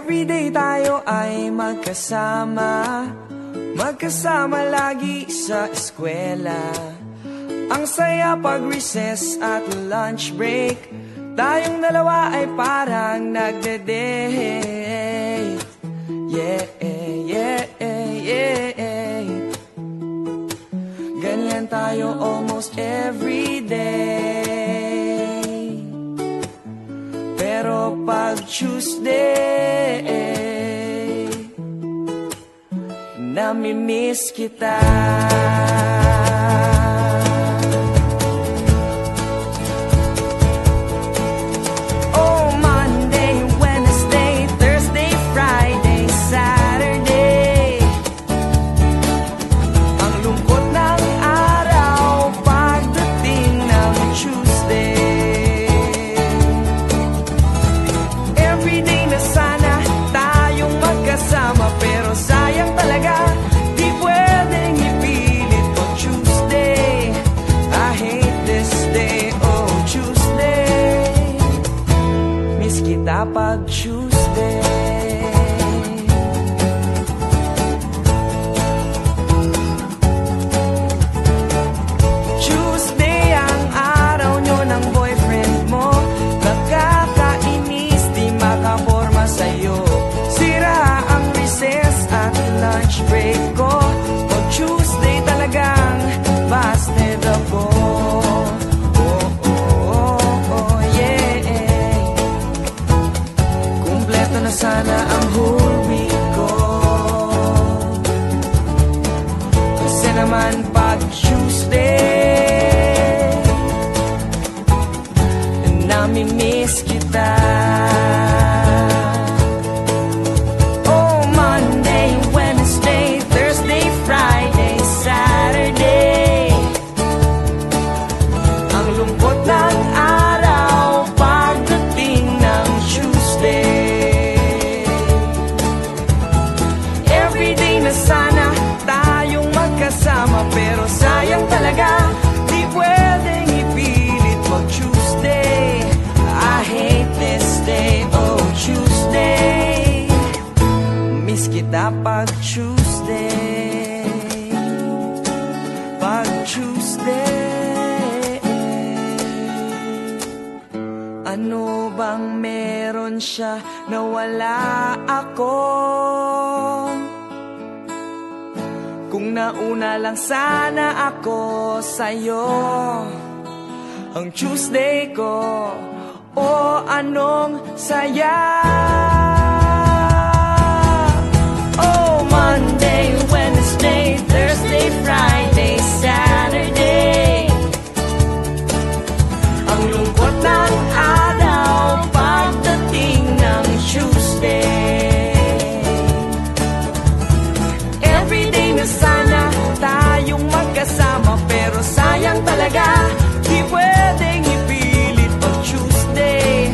Everyday tayo ay magkasama, magkasama lagi sa eskwela. Ang saya pag recess at lunch break, tayong dalawa ay parang nagde-date. Yeah, yeah, yeah. Ganyan tayo almost every day. Pero pag Tuesday, nami-miss kita. Pag Tuesday, Tuesday ang araw nyo ng boyfriend mo. Nakakainis, di makaporma sa'yo. Sira ang recess at lunch break ko. Pag Tuesday talagang busted ako. Na sana ang whole week ko. Kasi naman pag Tuesday, nami-miss kita. Oh, Monday, Wednesday, Thursday, Friday, Saturday. Ang lungkot ng araw pagdating ng Tuesday. Sana tayong magkasama, pero sayang talaga, di pwedeng ipilit mag Tuesday. I hate this day, oh Tuesday. Miss kita pag Tuesday, pag Tuesday. Ano bang meron siya na wala ako? Kung nauna lang sana ako sa'yo, ang Tuesday ko, o anong saya. Oh, Monday, Wednesday, Thursday, Friday, Saturday. Ang lungkot ng araw pagdating ng Tuesday. Sana tayong magkasama, pero sayang talaga, di pwedeng ipilit pag Tuesday.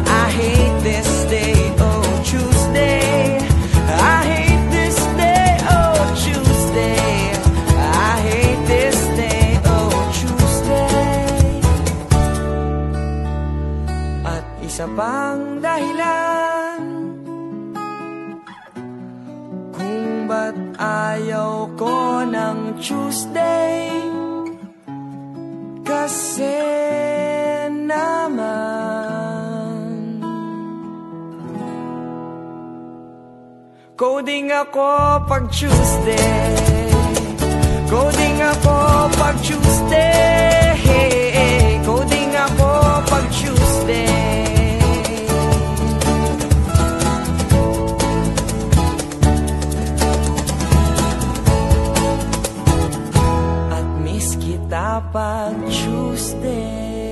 I hate this day, oh Tuesday. I hate this day, oh Tuesday. I hate this day, oh Tuesday. At isa pang dahilan kung ba't ayaw ko ng Tuesday, kasi naman coding ako pag Tuesday, coding ako pag Tuesday, coding ako pag Tuesday. Pag Tuesday.